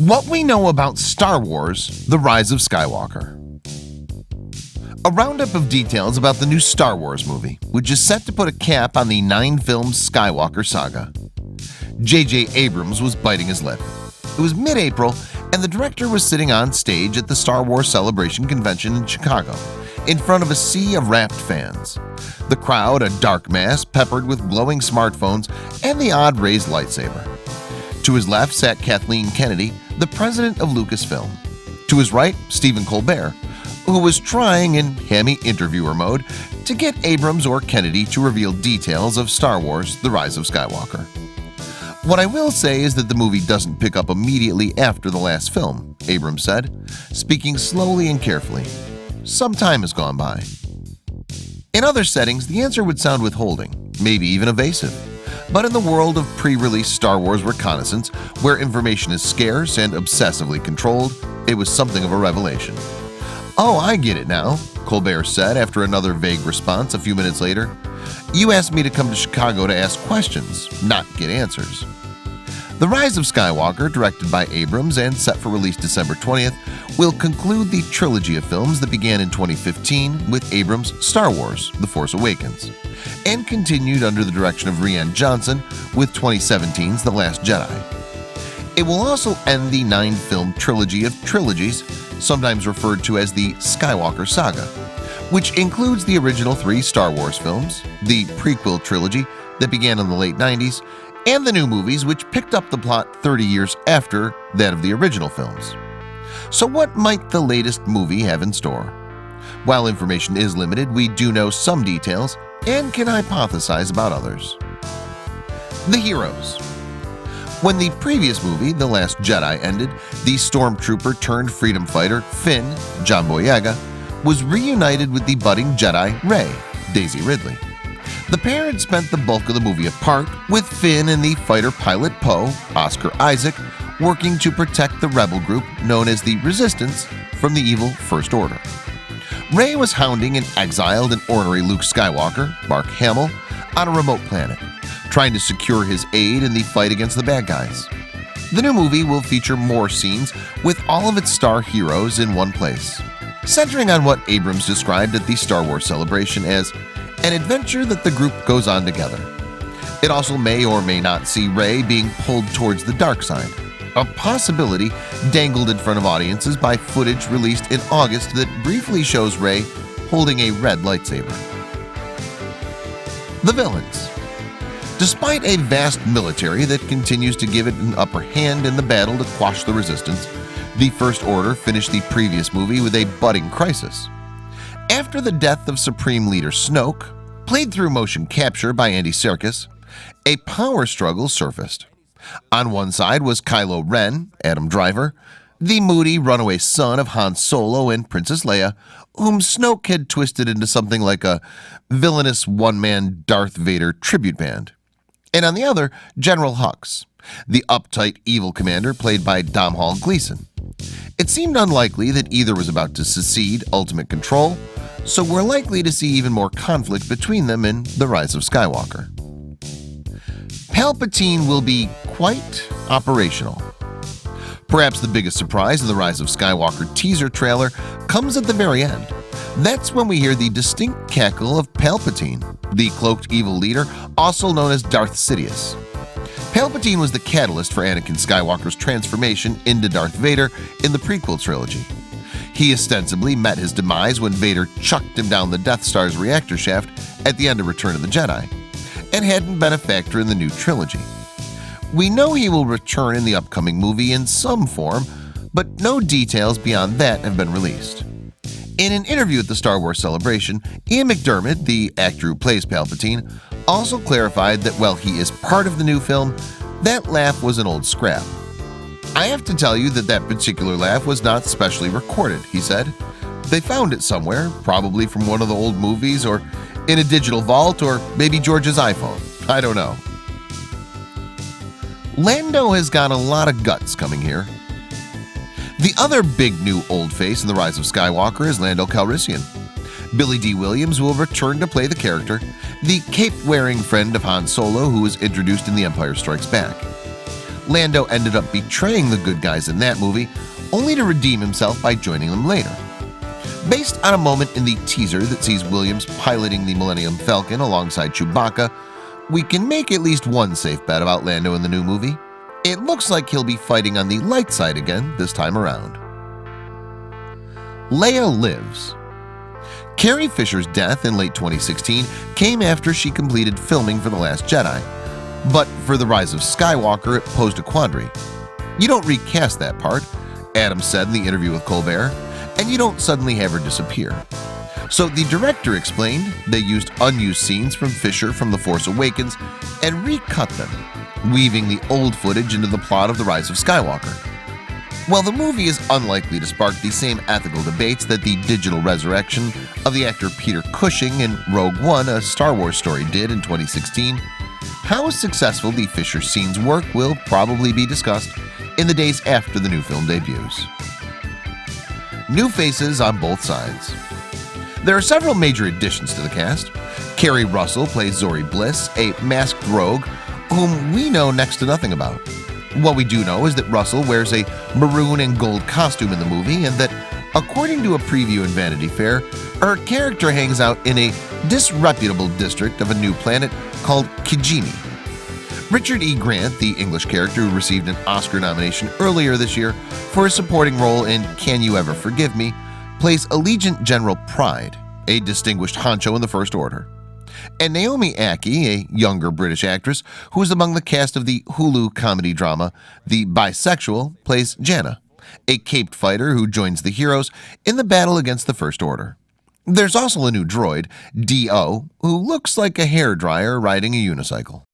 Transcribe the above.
What we know about Star Wars: The Rise of Skywalker. A roundup of details about the new Star Wars movie, which is set to put a cap on the 9-film Skywalker saga. J.J. Abrams was biting his lip. It was mid-April, and the director was sitting on stage at the Star Wars Celebration Convention in Chicago, in front of a sea of rapt fans. The crowd, a dark mass peppered with glowing smartphones and the odd raised lightsaber. To his left sat Kathleen Kennedy, the president of Lucasfilm. To his right, Stephen Colbert, who was trying in hammy interviewer mode to get Abrams or Kennedy to reveal details of Star Wars: The Rise of Skywalker. What I will say is that the movie doesn't pick up immediately after the last film, Abrams said, speaking slowly and carefully. Some time has gone by. In other settings, the answer would sound withholding, maybe even evasive. But in the world of pre-release Star Wars reconnaissance, where information is scarce and obsessively controlled, it was something of a revelation. "Oh, I get it now," Colbert said after another vague response a few minutes later. "You asked me to come to Chicago to ask questions, not get answers." The Rise of Skywalker, directed by Abrams and set for release December 20th, will conclude the trilogy of films that began in 2015 with Abrams' Star Wars: The Force Awakens, and continued under the direction of Rian Johnson with 2017's The Last Jedi. It will also end the 9-film trilogy of trilogies, sometimes referred to as the Skywalker saga, which includes the original 3 Star Wars films, the prequel trilogy that began in the late 90s, and the new movies which picked up the plot 30 years after that of the original films. So what might the latest movie have in store? While information is limited, we do know some details and can hypothesize about others. The heroes. When the previous movie, The Last Jedi, ended, the stormtrooper turned freedom fighter Finn, John Boyega, was reunited with the budding Jedi Rey, Daisy Ridley. The pair had spent the bulk of the movie apart, with Finn and the fighter pilot Poe, Oscar Isaac, working to protect the rebel group known as the Resistance from the evil First Order. Rey was hounding an exiled and ornery Luke Skywalker, Mark Hamill, on a remote planet, trying to secure his aid in the fight against the bad guys. The new movie will feature more scenes with all of its star heroes in one place, centering on what Abrams described at the Star Wars Celebration as an adventure that the group goes on together. It also may or may not see Rey being pulled towards the dark side, a possibility dangled in front of audiences by footage released in August that briefly shows Rey holding a red lightsaber. The villains. Despite a vast military that continues to give it an upper hand in the battle to quash the resistance, the First Order finished the previous movie with a budding crisis. After the death of Supreme Leader Snoke, played through motion capture by Andy Serkis, a power struggle surfaced. On one side was Kylo Ren, Adam Driver, the moody runaway son of Han Solo and Princess Leia, whom Snoke had twisted into something like a villainous one-man Darth Vader tribute band. And on the other, General Hux, the uptight evil commander played by Domhnall Gleeson. It seemed unlikely that either was about to secede ultimate control, so we're likely to see even more conflict between them in The Rise of Skywalker. Palpatine will be quite operational. Perhaps the biggest surprise of The Rise of Skywalker teaser trailer comes at the very end. That's when we hear the distinct cackle of Palpatine, the cloaked evil leader, also known as Darth Sidious. Palpatine was the catalyst for Anakin Skywalker's transformation into Darth Vader in the prequel trilogy. He ostensibly met his demise when Vader chucked him down the Death Star's reactor shaft at the end of Return of the Jedi, and hadn't been a factor in the new trilogy. We know he will return in the upcoming movie in some form, but no details beyond that have been released. In an interview at the Star Wars Celebration, Ian McDiarmid, the actor who plays Palpatine, also clarified that while he is part of the new film, that laugh was an old scrap. "I have to tell you that that particular laugh was not specially recorded," he said. "They found it somewhere, probably from one of the old movies or in a digital vault or maybe George's iPhone. I don't know." Lando has got a lot of guts coming here. The other big new old face in The Rise of Skywalker is Lando Calrissian. Billy D. Williams will return to play the character, the cape-wearing friend of Han Solo who was introduced in The Empire Strikes Back. Lando ended up betraying the good guys in that movie, only to redeem himself by joining them later. Based on a moment in the teaser that sees Williams piloting the Millennium Falcon alongside Chewbacca, we can make at least one safe bet about Lando in the new movie. It looks like he'll be fighting on the light side again this time around. Leia lives. Carrie Fisher's death in late 2016 came after she completed filming for The Last Jedi. But for The Rise of Skywalker, it posed a quandary. You don't recast that part, Adams said in the interview with Colbert, and you don't suddenly have her disappear. So the director explained they used unused scenes from Fisher from The Force Awakens and recut them, weaving the old footage into the plot of The Rise of Skywalker. While the movie is unlikely to spark the same ethical debates that the digital resurrection of the actor Peter Cushing in Rogue One, a Star Wars story, did in 2016, how successful the Fisher scenes work will probably be discussed in the days after the new film debuts. New faces on both sides. There are several major additions to the cast. Kerry Russell plays Zori Bliss, a masked rogue whom we know next to nothing about. What we do know is that Russell wears a maroon and gold costume in the movie, and that, according to a preview in Vanity Fair, her character hangs out in a disreputable district of a new planet called Kijimi. Richard E. Grant, the English character who received an Oscar nomination earlier this year for his supporting role in Can You Ever Forgive Me, plays Allegiant General Pride, a distinguished honcho in the First Order. And Naomi Ackie, a younger British actress who is among the cast of the Hulu comedy drama The Bisexual, plays Janna, a caped fighter who joins the heroes in the battle against the First Order. There's also a new droid, D.O., who looks like a hairdryer riding a unicycle.